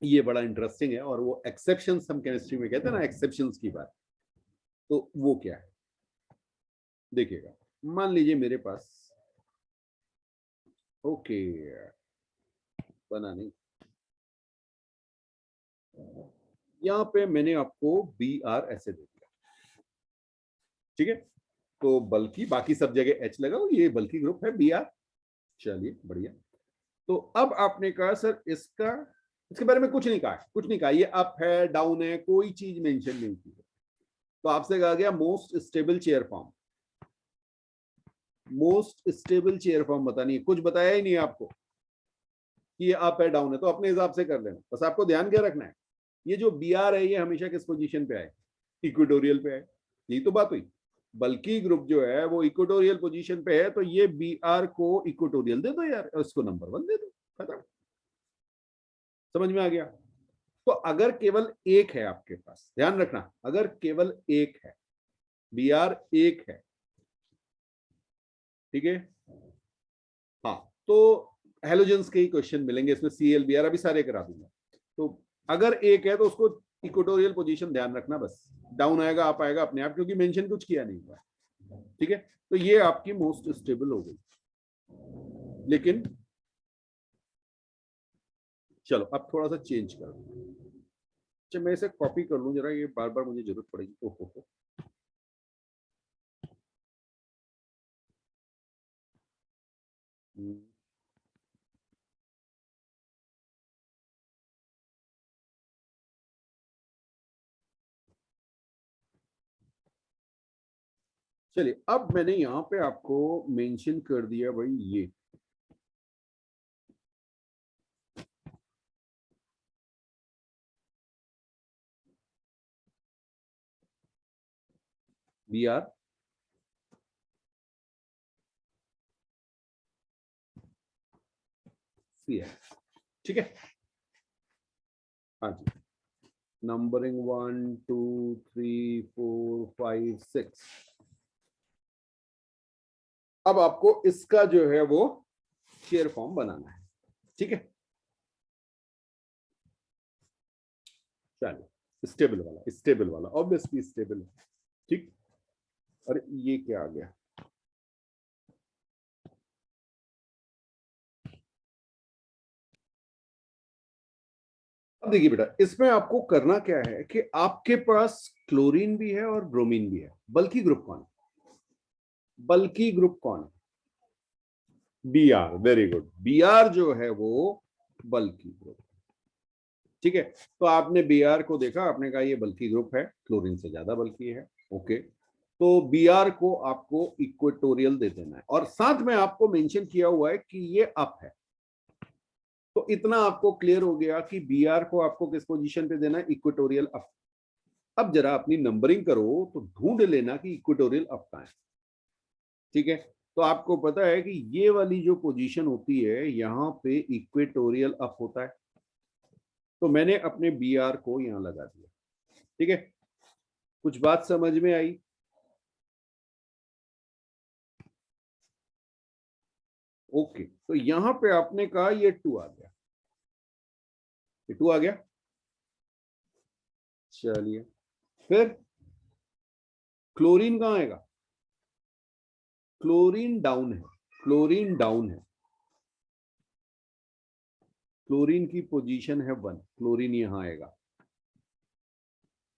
ये बड़ा इंटरेस्टिंग है, और वो एक्सेप्शंस हम केमिस्ट्री में कहते हैं ना, एक्सेप्शंस की बात, तो वो क्या है देखिएगा। मान लीजिए मेरे पास, ओके बना नहीं, यहाँ पे मैंने आपको बी आर ऐसे दे दिया, ठीक है। तो बल्कि बाकी सब जगह एच लगाओ, ये बल्कि ग्रुप है बी आर, चलिए बढ़िया। तो अब आपने कहा सर इसका, इसके बारे में कुछ नहीं कहा, कुछ नहीं कहा, ये अप है डाउन है, कोई चीज मेंशन नहीं की है। तो आपसे कहा गया most stable chair form, most stable chair form बतानी है, कुछ बताया ही नहीं आपको कि ये अप है डाउन है, तो अपने हिसाब से कर लेना। बस आपको ध्यान क्या रखना है, ये जो बी आर है ये हमेशा किस पोजीशन पे आए, इक्वेटोरियल पे आए, यही तो बात हुई। बल्कि ग्रुप जो है वो इक्वेटोरियल पोजीशन पे है, तो ये बी आर को इक्वेटोरियल दे दो यार, उसको नंबर 1 दे दो, खत्म। समझ में आ गया। तो अगर केवल एक है आपके पास, ध्यान रखना, अगर केवल एक है, बी आर एक है, ठीक है, हाँ, तो हेलोजेंस के ही क्वेश्चन मिलेंगे इसमें, सी एल बी आर अभी सारे करा दूंगा। तो अगर एक है तो उसको इक्वेटोरियल पोजीशन ध्यान रखना, बस डाउन आएगा आप आएगा अपने आप, क्योंकि मेंशन कुछ किया नहीं हुआ, ठीक है। तो ये आपकी मोस्ट स्टेबल हो गई। लेकिन चलो अब थोड़ा सा चेंज कर, अच्छा मैं इसे कॉपी कर लूं जरा, ये बार बार मुझे जरूरत पड़ेगी। ओहो, चलिए अब मैंने यहाँ पे आपको मेंशन कर दिया भाई, ये बी आर सी है, ठीक है। हाँ जी, नंबरिंग 1 2 3 4 5 6। अब आपको इसका जो है वो शेयर फॉर्म बनाना है, ठीक है। चलिए स्टेबल वाला, स्टेबल वाला ऑब्वियसली स्टेबल, ठीक। अरे ये क्या आ गया, अब देखिए बेटा, इसमें आपको करना क्या है कि आपके पास क्लोरीन भी है और ब्रोमीन भी है, बल्कि ग्रुप कौन है, बल्कि ग्रुप कौन है, B R, very good, B R जो है वो बल्कि ग्रुप, ठीक है। तो आपने बी आर को देखा, आपने कहा ये बल्कि ग्रुप है, क्लोरीन से ज्यादा बल्कि है, ओके। तो बी आर को आपको इक्वेटोरियल दे देना है, और साथ में आपको मेंशन किया हुआ है कि ये अप है। तो इतना आपको क्लियर हो गया कि बी आर को आपको किस पोजीशन पे देना है, इक्वेटोरियल अप। अब जरा अपनी नंबरिंग करो तो ढूंढ लेना कि इक्वेटोरियल अप कहां है, ठीक है। तो आपको पता है कि ये वाली जो पोजीशन होती है यहाँ पे इक्वेटोरियल अप होता है, तो मैंने अपने बी आर को यहाँ लगा दिया, ठीक है। कुछ बात समझ में आई, ओके। तो यहां पे आपने कहा ये 2 आ गया, ये 2 आ गया, चलिए फिर क्लोरीन कहां आएगा, क्लोरीन डाउन है, क्लोरीन डाउन है, क्लोरीन की पोजीशन है 1, क्लोरीन यहां आएगा,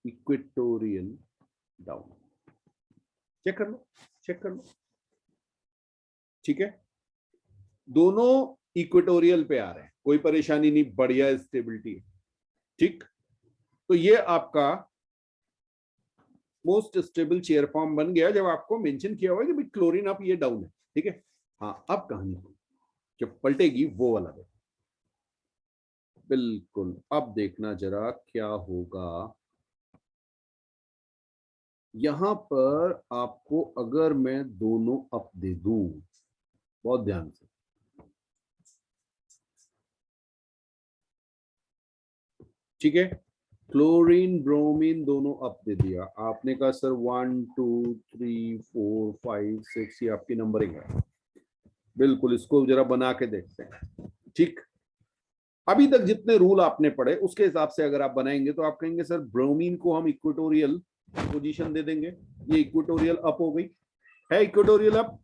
इक्वेटोरियल डाउन, चेक कर लो, चेक कर लो, ठीक है। दोनों इक्वेटोरियल पे आ रहे हैं, कोई परेशानी नहीं, बढ़िया स्टेबिलिटी है, ठीक। तो ये आपका मोस्ट स्टेबल चेयर फॉर्म बन गया, जब आपको मेंशन किया हुआ है कि भाई क्लोरीन अप ये डाउन है, ठीक है। हाँ अब कहानी जब पलटेगी वो वाला देखो, बिल्कुल। अब देखना जरा क्या होगा, यहां पर आपको अगर मैं दोनों अप दे दूं, बहुत ध्यान से, ठीक है, क्लोरीन ब्रोमीन दोनों अप दे दिया, आपने कहा सर 1 2 3 4 5 6, ये आपकी नंबरिंग है, बिल्कुल। इसको जरा बना के देखते हैं, ठीक। अभी तक जितने रूल आपने पढ़े उसके हिसाब से अगर आप बनाएंगे तो आप कहेंगे सर ब्रोमीन को हम इक्वेटोरियल पोजीशन दे देंगे, ये इक्वेटोरियल अप हो गई, है इक्वेटोरियल अप।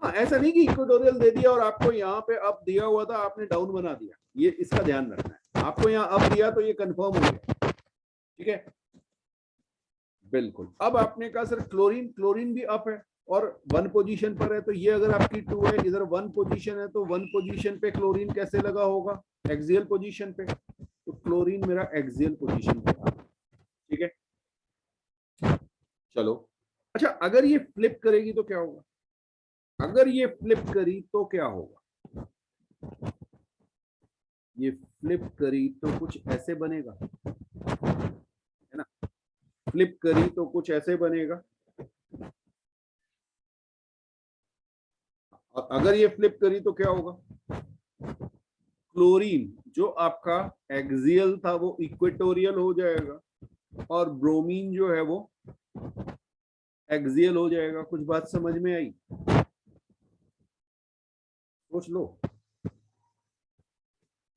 हाँ, ऐसा नहीं कि इक्वेटोरियल दे दिया और आपको यहाँ पे अप दिया हुआ था, आपने डाउन बना दिया, ये इसका ध्यान रखना है। आपको यहाँ अप दिया तो ये कंफर्म हो गया, ठीक है, बिल्कुल। अब आपने कहा सर क्लोरीन, क्लोरीन भी अप है और 1 पोजीशन पर है, तो ये अगर आपकी 2 है, इधर 1 पोजीशन है, तो 1 पोजीशन पे क्लोरीन कैसे लगा होगा? एक्सियल पोजीशन पे। तो क्लोरीन मेरा एक्सियल पोजीशन पे था, ठीक है। चलो, अच्छा, अगर ये फ्लिप करेगी तो क्या होगा? अगर ये फ्लिप करी तो क्या होगा? ये फ्लिप करी तो कुछ ऐसे बनेगा, है ना? फ्लिप करी तो कुछ ऐसे बनेगा। और अगर ये फ्लिप करी तो क्या होगा? क्लोरीन जो आपका एक्सियल था वो इक्वेटोरियल हो जाएगा और ब्रोमीन जो है वो एक्सियल हो जाएगा। कुछ बात समझ में आई? सोच लो,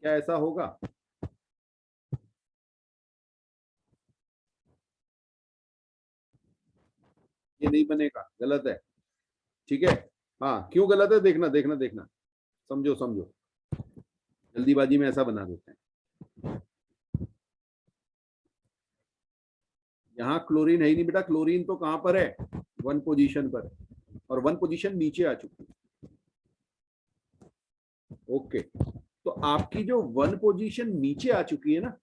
क्या ऐसा होगा? ये नहीं बनेगा, गलत है, ठीक है। हाँ, क्यों गलत है? देखना देखना देखना, समझो समझो, जल्दीबाजी में ऐसा बना देते हैं। यहाँ क्लोरीन है ही नहीं बेटा, क्लोरीन तो कहां पर है? 1 पोजीशन पर, और 1 पोजीशन नीचे आ चुकी है। ओके, तो आपकी जो 1 पोजीशन नीचे आ चुकी है ना,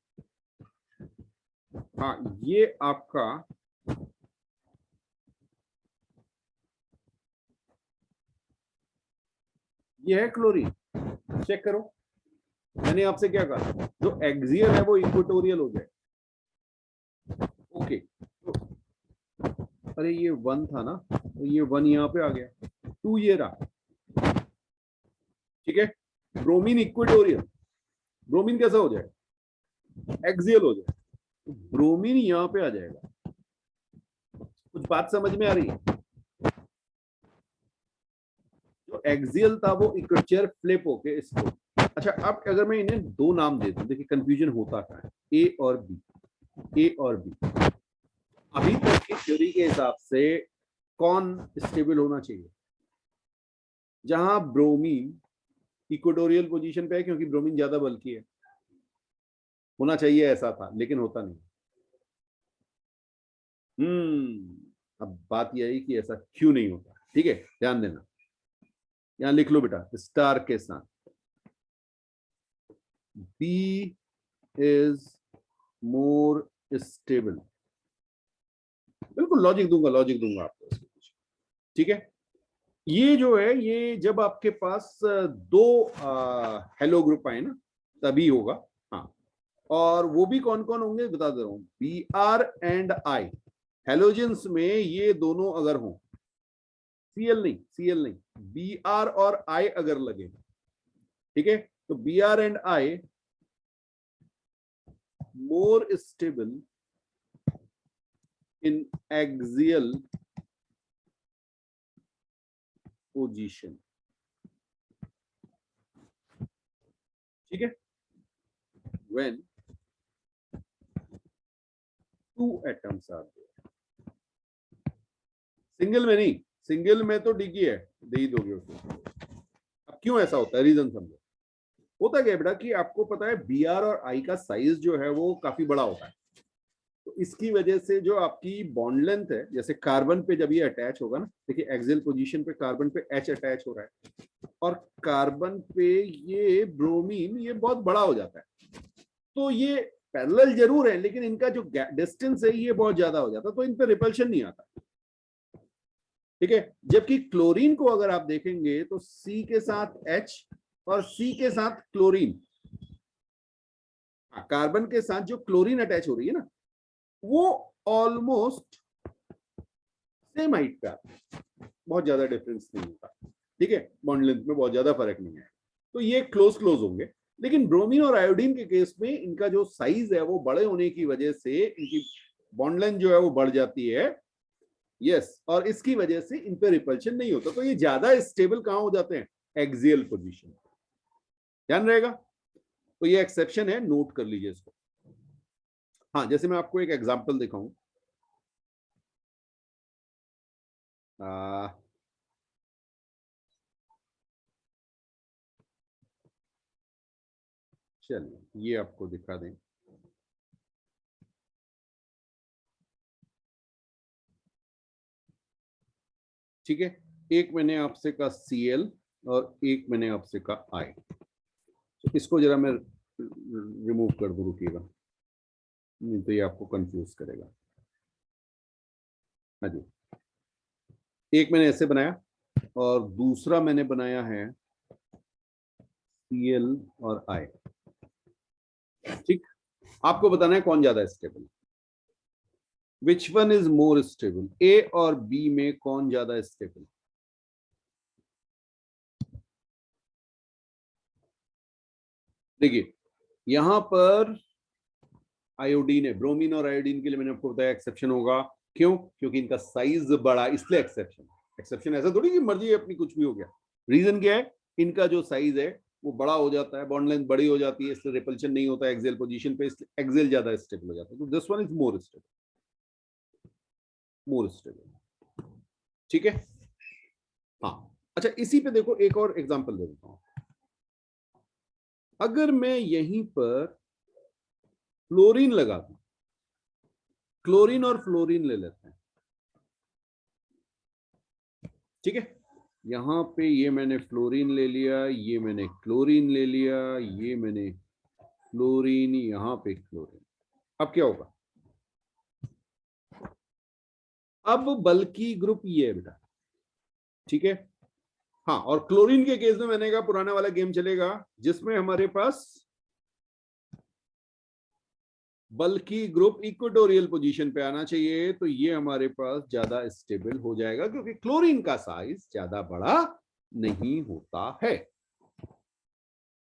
हाँ, ये आपका ये है क्लोरीन। चेक करो, मैंने आपसे क्या कहा? जो एक्सियल है वो इक्वेटोरियल हो जाए। ओके, तो अरे ये 1 था ना, तो ये 1 यहाँ पे आ गया, 2 ये रहा, ठीक है। ब्रोमीन इक्वेटोरियल, ब्रोमीन कैसा हो जाएगा? एक्सियल हो जाएगा, ब्रोमीन यहाँ पे आ जाएगा। कुछ बात समझ में आ रही है? जो एक्सियल था वो इक्वेटर फ्लिप होके इसको। अच्छा, अब अगर मैं इन्हें 2 नाम दे दूं, देखिए कंफ्यूजन होता क्या है, ए और बी, ए और बी। अभी तक की थ्योरी के हिसाब से कौन स्टेबल होना चाहिए? जहां ब्रोमीन इक्वेटोरियल पोजीशन पे है, क्योंकि ब्रोमीन ज्यादा बल्कि है, होना चाहिए ऐसा था, लेकिन होता नहीं। अब बात यह है कि ऐसा क्यों नहीं होता, ठीक है, ध्यान देना। यहां लिख लो बेटा स्टार के साथ, बी इज मोर स्टेबल। बिल्कुल लॉजिक दूंगा आपको, ठीक है। ये जो है, ये जब आपके पास 2 हेलो ग्रुप आए ना, तभी होगा। हाँ, और वो भी कौन कौन होंगे बता दे रहा हूं, B R and I. Halogens में ये दोनों अगर हों, सीएल नहीं, बी आर और आई अगर लगे, ठीक है, तो B R and I more stable in axial position, ठीक है, when 2 atoms are there. Single में नहीं, सिंगल में तो डिगी है, दे ही दोगे उसको। अब क्यों ऐसा होता है, रीजन समझो। होता क्या बेटा कि आपको पता है बी आर और आई का साइज जो है वो काफी बड़ा होता है, तो इसकी वजह से जो आपकी बॉन्ड लेंथ है, जैसे कार्बन पे जब ये अटैच होगा ना, देखिए एक्सियल पोजीशन पे कार्बन पे एच अटैच हो रहा है, और कार्बन पे ये ब्रोमीन ये बहुत बड़ा हो जाता है, तो ये पैरेलल जरूर है, लेकिन इनका जो डिस्टेंस है ये बहुत ज्यादा हो जाता है, तो इन पे रिपल्शन नहीं आता, ठीक है। जबकि क्लोरीन को अगर आप देखेंगे तो सी के साथ एच और सी के साथ क्लोरीन, कार्बन के साथ जो क्लोरीन अटैच हो रही है ना, वो ऑलमोस्ट सेम हाइट पे आते हैं, बहुत ज्यादा डिफरेंस नहीं होता, ठीक है, बॉन्ड लेंथ में बहुत ज्यादा फर्क नहीं है, तो ये क्लोज क्लोज होंगे। लेकिन ब्रोमीन और आयोडीन के केस में इनका जो साइज है वो बड़े होने की वजह से इनकी बॉन्ड लेंथ जो है वो बढ़ जाती है, यस, और इसकी वजह से इन पे रिपल्शन नहीं होता, तो ये ज्यादा स्टेबल कहां हो जाते हैं? एक्सियल पोजीशन, ध्यान रहेगा। तो ये एक्सेप्शन है, नोट कर लीजिए इसको। हाँ, जैसे मैं आपको एक एग्जांपल दिखाऊं, चलिए ये आपको दिखा दें। ठीक है, एक मैंने आपसे कहा Cl और एक मैंने आपसे कहा I। तो इसको जरा मैं रिमूव कर दूं, रुकिएगा, नहीं तो ये आपको कंफ्यूज करेगा। हाँ जी, एक मैंने ऐसे बनाया और दूसरा मैंने बनाया है Cl और I। ठीक, आपको बताना है कौन ज्यादा stable, which one is more stable, A और बी में कौन ज्यादा स्टेबल। देखिए यहां पर आयोडीन है, ब्रोमीन और आयोडीन के लिए मैंने आपको बताया एक्सेप्शन होगा। क्यों? क्योंकि इनका साइज बड़ा, इसलिए एक्सेप्शन। एक्सेप्शन ऐसा थोड़ी कि मर्जी अपनी कुछ भी हो गया। रीजन क्या है? इनका जो साइज है वो बड़ा हो जाता है, बॉन्ड लेंथ बड़ी हो जाती है, इसलिए रिपल्शन नहीं होता एक्सेल पोजीशन पे, इसलिए एक्सेल ज्यादा स्टेबल हो जाता है। तो this one is more stable, more stable. ठीक है, हाँ। अच्छा, इसी पे देखो एक और एग्जांपल दे देता हूं। अगर मैं यहीं पर फ्लोरीन लगा दूं, क्लोरीन और फ्लोरीन ले लेते हैं, ठीक है, यहां पे ये मैंने फ्लोरीन ले लिया, ये मैंने क्लोरीन ले लिया, ये मैंने फ्लोरीन, यहां पे क्लोरीन। अब क्या होगा? अब बल्कि ग्रुप ये है बेटा, ठीक है। हाँ, और क्लोरीन के केस में मैंने कहा पुराना वाला गेम चलेगा जिसमें हमारे पास बल्कि ग्रुप इक्वेटोरियल पोजीशन पे आना चाहिए, तो ये हमारे पास ज्यादा स्टेबल हो जाएगा क्योंकि क्लोरीन का साइज ज्यादा बड़ा नहीं होता है।